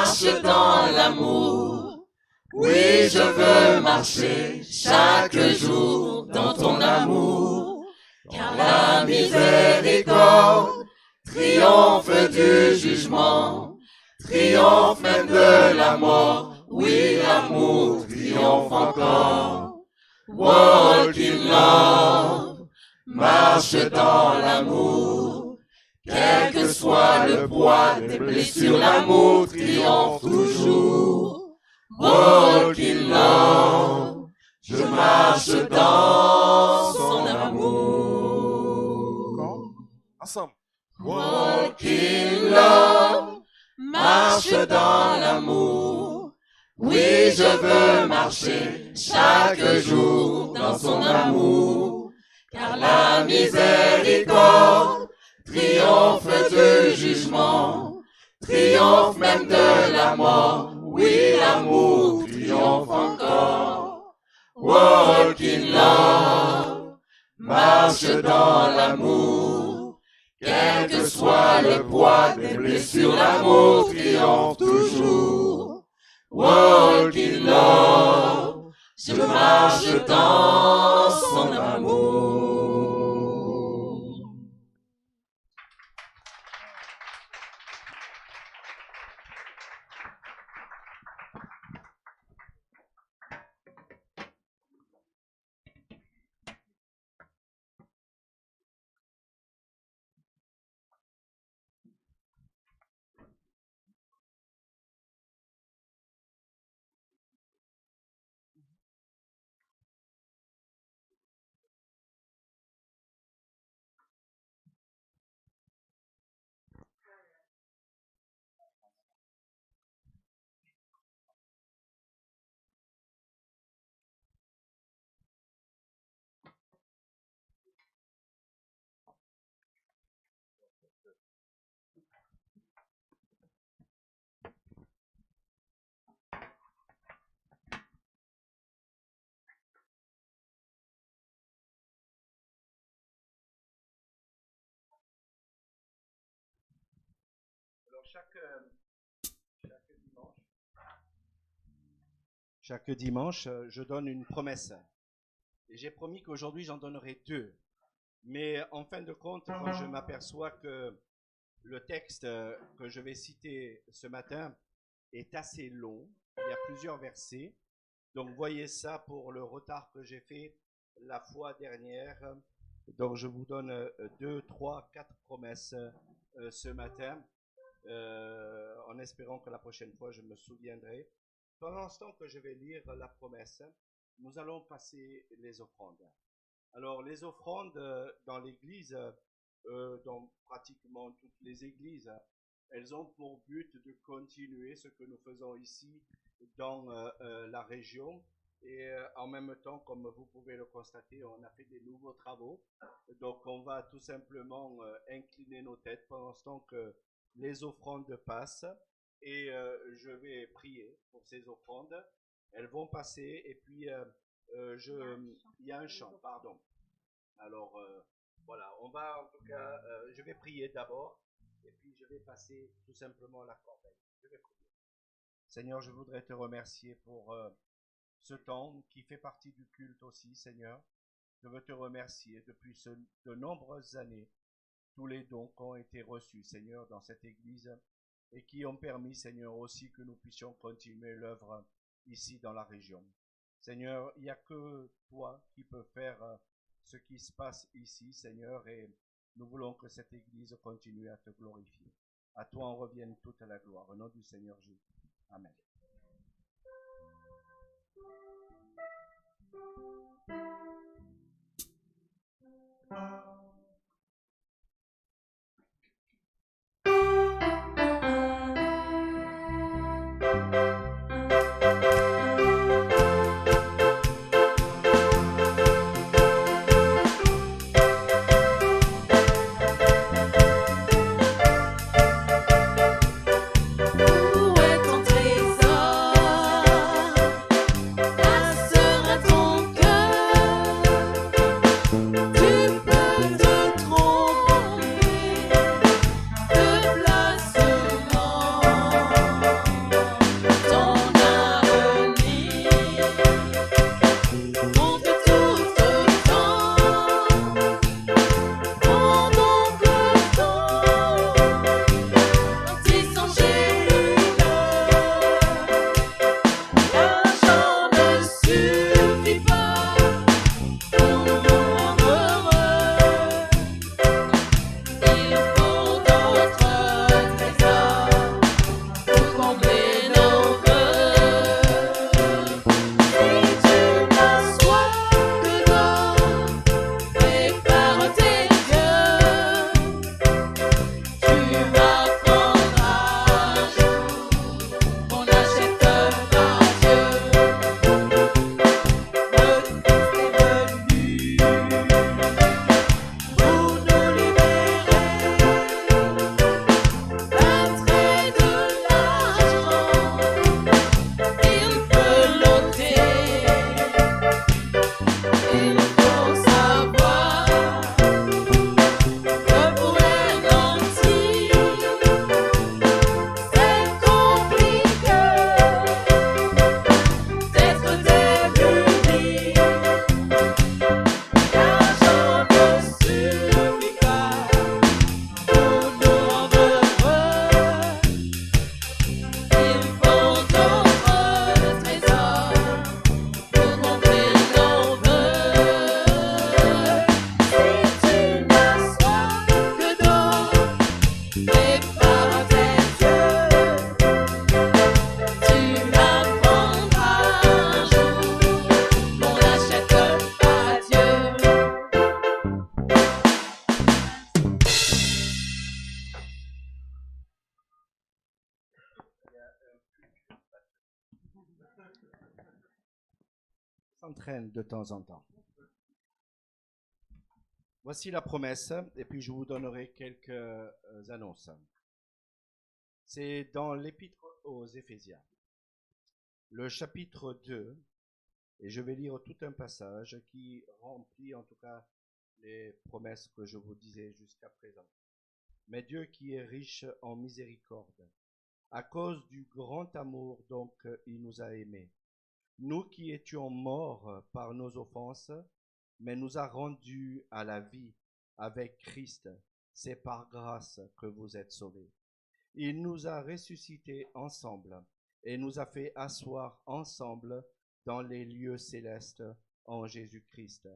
marche dans l'amour. Oui, je veux marcher chaque jour dans ton amour. Car la miséricorde triomphe du jugement, triomphe même de la mort. Oui, l'amour triomphe encore. Walk in love, marche dans l'amour. Quel que soit le poids des blessures, l'amour triomphe toujours. Walk in love, je marche dans son amour. Ensemble. Walk in love, marche dans l'amour. Oui, je veux marcher chaque jour dans son amour. Car la miséricorde triomphe du jugement, triomphe même de la mort. Oui, l'amour triomphe encore. Walk in love, marche dans l'amour. Quel que soit le poids des blessures, l'amour triomphe toujours. Walk in love, je marche dans son amour. Alors chaque dimanche, je donne une promesse. Et j'ai promis qu'aujourd'hui, j'en donnerai 2. Mais en fin de compte, quand je m'aperçois que le texte que je vais citer ce matin est assez long, il y a plusieurs versets. Donc voyez ça pour le retard que j'ai fait la fois dernière. Donc je vous donne 2, 3, 4 promesses ce matin, en espérant que la prochaine fois je me souviendrai. Pendant ce temps que je vais lire la promesse, nous allons passer les offrandes. Alors les offrandes dans l'église, dans pratiquement toutes les églises, elles ont pour but de continuer ce que nous faisons ici dans la région. Et en même temps, comme vous pouvez le constater, on a fait des nouveaux travaux. Donc on va tout simplement incliner nos têtes pendant ce temps que les offrandes passent. Et je vais prier pour ces offrandes. Elles vont passer et puis il y a un chant, pardon. Alors voilà, on va en tout cas, je vais prier d'abord et puis je vais passer tout simplement la corbeille. Je vais prier. Seigneur, je voudrais te remercier pour ce temps qui fait partie du culte aussi, Seigneur. Je veux te remercier depuis de nombreuses années, tous les dons qui ont été reçus, Seigneur, dans cette église et qui ont permis, Seigneur, aussi que nous puissions continuer l'œuvre ici dans la région. Seigneur, il n'y a que toi qui peux faire ce qui se passe ici, Seigneur, et nous voulons que cette église continue à te glorifier. À toi en revienne toute la gloire. Au nom du Seigneur Jésus. Amen. Où est ton trésor? Là sera ton cœur. Tu peux s'entraîne de temps en temps. Voici la promesse, et puis je vous donnerai quelques annonces. C'est dans l'Épître aux Éphésiens, le chapitre 2, et je vais lire tout un passage qui remplit en tout cas les promesses que je vous disais jusqu'à présent. Mais Dieu qui est riche en miséricorde, à cause du grand amour donc il nous a aimés, nous qui étions morts par nos offenses, mais nous a rendus à la vie avec Christ. C'est par grâce que vous êtes sauvés. Il nous a ressuscités ensemble et nous a fait asseoir ensemble dans les lieux célestes en Jésus-Christ,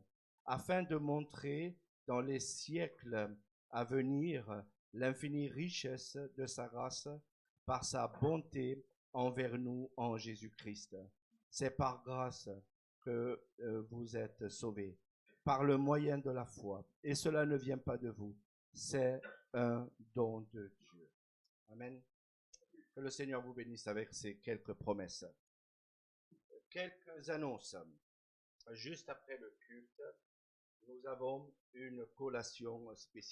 afin de montrer dans les siècles à venir l'infinie richesse de sa grâce par sa bonté envers nous en Jésus-Christ. C'est par grâce que vous êtes sauvés, par le moyen de la foi. Et cela ne vient pas de vous, c'est un don de Dieu. Amen. Que le Seigneur vous bénisse avec ces quelques promesses. Quelques annonces. Juste après le culte, nous avons une collation spéciale.